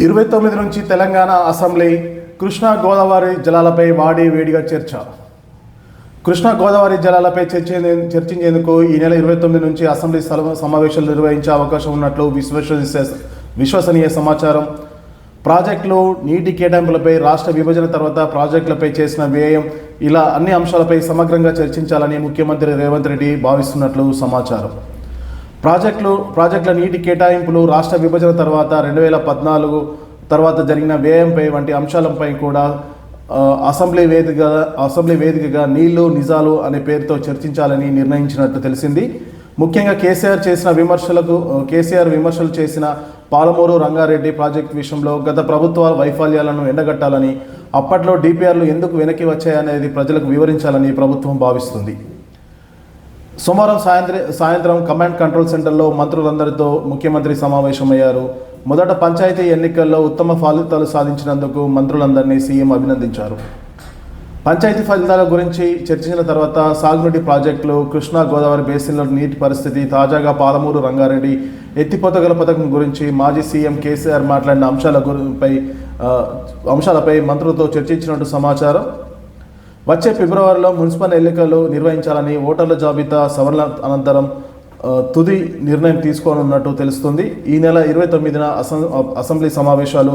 29 నుంచి తెలంగాణ అసెంబ్లీ కృష్ణా గోదావరి జలాలపై వాడి వేడిగా చర్చ. కృష్ణా గోదావరి జలాలపై చర్చించేందుకు ఈ నెల 29 నుంచి అసెంబ్లీ సమావేశాలు నిర్వహించే అవకాశం ఉన్నట్లు విశ్వసనీయ సమాచారం. ప్రాజెక్టులు, నీటి కేటాయింపులపై, రాష్ట్ర విభజన తర్వాత ప్రాజెక్టులపై చేసిన వ్యయం, ఇలా అన్ని అంశాలపై సమగ్రంగా చర్చించాలని ముఖ్యమంత్రి రేవంత్ రెడ్డి భావిస్తున్నట్లు సమాచారం. ప్రాజెక్టుల నీటి కేటాయింపులు, రాష్ట్ర విభజన తర్వాత 2014 తర్వాత జరిగిన వ్యయంపై వంటి అంశాలపై కూడా అసెంబ్లీ వేదికగా నీళ్లు నిజాలు అనే పేరుతో చర్చించాలని నిర్ణయించినట్టు తెలిసింది. ముఖ్యంగా కేసీఆర్ విమర్శలు చేసిన పాలమూరు రంగారెడ్డి ప్రాజెక్టు విషయంలో గత ప్రభుత్వాల వైఫల్యాలను ఎండగట్టాలని, అప్పట్లో డిపిఆర్లు ఎందుకు వెనక్కి వచ్చాయనేది ప్రజలకు వివరించాలని ప్రభుత్వం భావిస్తుంది. సోమవారం సాయంత్రం కమాండ్ కంట్రోల్ సెంటర్లో మంత్రులందరితో ముఖ్యమంత్రి సమావేశమయ్యారు. మొదట పంచాయతీ ఎన్నికల్లో ఉత్తమ ఫలితాలు సాధించినందుకు మంత్రులందరినీ సీఎం అభినందించారు. పంచాయతీ ఫలితాల గురించి చర్చించిన తర్వాత సాగునీటి ప్రాజెక్టులు, కృష్ణా గోదావరి బేసిన్ల నీటి పరిస్థితి, తాజాగా పాలమూరు రంగారెడ్డి ఎత్తిపోతగల పథకం గురించి మాజీ సీఎం కేసీఆర్ మాట్లాడిన అంశాలపై మంత్రులతో చర్చించినట్టు సమాచారం. వచ్చే ఫిబ్రవరిలో మున్సిపల్ ఎన్నికలు నిర్వహించాలని, ఓటర్ల జాబితా సవరణ అనంతరం తుది నిర్ణయం తీసుకోనున్నట్టు తెలుస్తుంది. ఈ నెల 29న అసెంబ్లీ సమావేశాలు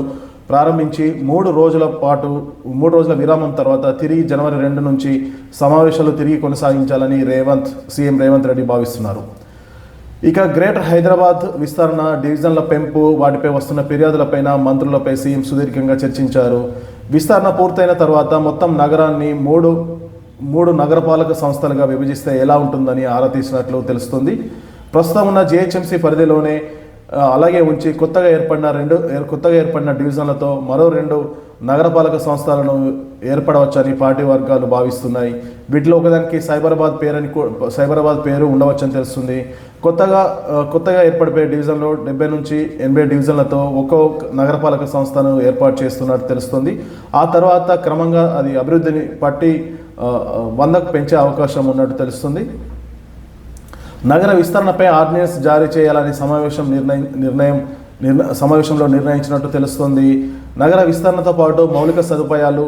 ప్రారంభించి 3 రోజుల విరామం తర్వాత తిరిగి జనవరి 2 నుంచి సమావేశాలు తిరిగి కొనసాగించాలని సీఎం రేవంత్ రెడ్డి భావిస్తున్నారు. ఇక గ్రేటర్ హైదరాబాద్ విస్తరణ, డివిజన్ల పెంపు, వాటిపై వస్తున్న ఫిర్యాదులపైన మంత్రులపై సీఎం సుదీర్ఘంగా చర్చించారు. విస్తరణ పూర్తయిన తర్వాత మొత్తం నగరాన్ని మూడు నగరపాలక సంస్థలుగా విభజిస్తే ఎలా ఉంటుందని ఆరా తీసినట్లు తెలుస్తుంది. ప్రస్తుతం ఉన్న జీహెచ్ఎంసీ పరిధిలోనే అలాగే ఉంచి కొత్తగా ఏర్పడిన డివిజన్లతో మరో 2 నగరపాలక సంస్థలను ఏర్పడవచ్చని పార్టీ వర్గాలు భావిస్తున్నాయి. వీటిలో ఒకదానికి సైబరాబాద్ పేరు ఉండవచ్చని తెలుస్తుంది. కొత్తగా ఏర్పడిపోయే డివిజన్లో 70 నుంచి 80 డివిజన్లతో ఒక్కో నగరపాలక సంస్థను ఏర్పాటు చేస్తున్నట్టు తెలుస్తుంది. ఆ తర్వాత క్రమంగా అది అభివృద్ధిని పట్టి 100కు పెంచే అవకాశం ఉన్నట్టు తెలుస్తుంది. నగర విస్తరణపై ఆర్డినెన్స్ జారీ చేయాలని సమావేశంలో నిర్ణయించినట్టు తెలుస్తుంది. నగర విస్తరణతో పాటు మౌలిక సదుపాయాలు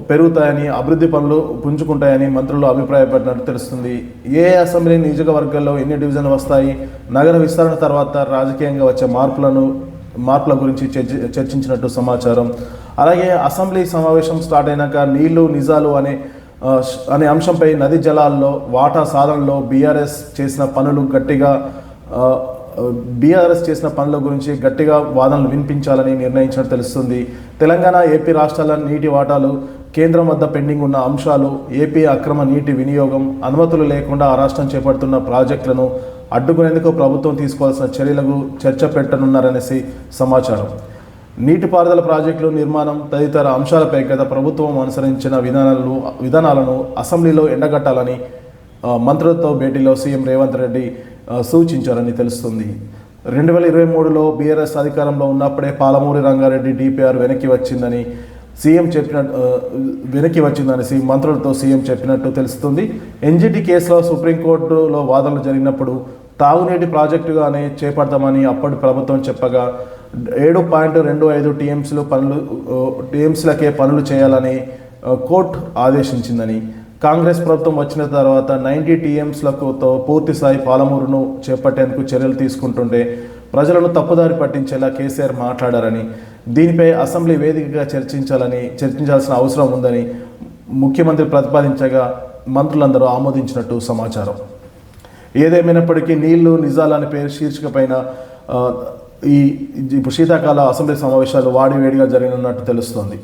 పెరుగుతాయని, అభివృద్ధి పనులు పుంజుకుంటాయని మంత్రులు అభిప్రాయపడినట్టు తెలుస్తుంది. ఏ అసెంబ్లీ నియోజకవర్గాల్లో ఎన్ని డివిజన్లు వస్తాయి, నగర విస్తరణ తర్వాత రాజకీయంగా వచ్చే మార్పుల గురించి చర్చించినట్టు సమాచారం. అలాగే అసెంబ్లీ సమావేశం స్టార్ట్ అయినాక నీళ్లు నిజాలు అనే అంశంపై నదీ జలాల్లో వాటా సాధనలో బీఆర్ఎస్ చేసిన పనుల గురించి గట్టిగా వాదనలు వినిపించాలని నిర్ణయించినట్టు తెలుస్తుంది. తెలంగాణ, ఏపీ రాష్ట్రాల నీటి వాటాలు, కేంద్రం వద్ద పెండింగ్ ఉన్న అంశాలు, ఏపీ అక్రమ నీటి వినియోగం, అనుమతులు లేకుండా ఆ రాష్ట్రం చేపడుతున్న ప్రాజెక్టులను అడ్డుకునేందుకు ప్రభుత్వం తీసుకోవాల్సిన చర్యలకు చర్చ పెట్టనున్నారనేసి సమాచారం. నీటిపారుదల ప్రాజెక్టులు నిర్మాణం తదితర అంశాలపై గత ప్రభుత్వం అనుసరించిన విధానాలను అసెంబ్లీలో ఎండగట్టాలని మంత్రులతో భేటీలో సీఎం రేవంత్ రెడ్డి సూచించారని తెలుస్తుంది. 2023లో బీఆర్ఎస్ అధికారంలో ఉన్నప్పుడే పాలమూరి రంగారెడ్డి డిపిఆర్ వెనక్కి వచ్చిందని మంత్రులతో సీఎం చెప్పినట్టు తెలుస్తుంది. ఎన్జిటి కేసులో సుప్రీంకోర్టులో వాదనలు జరిగినప్పుడు తాగునీటి ప్రాజెక్టుగానే చేపడతామని అప్పటి ప్రభుత్వం చెప్పగా 7.25 టీఎంసీలకే పనులు చేయాలని కోర్టు ఆదేశించిందని, కాంగ్రెస్ ప్రభుత్వం వచ్చిన తర్వాత 90 టీఎంసీలతో పూర్తిస్థాయి పాలమూరును చేపట్టేందుకు చర్యలు తీసుకుంటుంటే ప్రజలను తప్పుదారి పట్టించేలా కేసీఆర్ మాట్లాడారని, దీనిపై అసెంబ్లీ వేదికగా చర్చించాల్సిన అవసరం ఉందని ముఖ్యమంత్రి ప్రతిపాదించగా మంత్రులందరూ ఆమోదించినట్టు సమాచారం. ఏదేమైనప్పటికీ నీళ్లు నిజాలు అనే పేరు శీర్షిక పైన ఇప్పుడు శీతాకాల అసెంబ్లీ సమావేశాలు వాడివేడిగా జరగనున్నట్టు తెలుస్తోంది.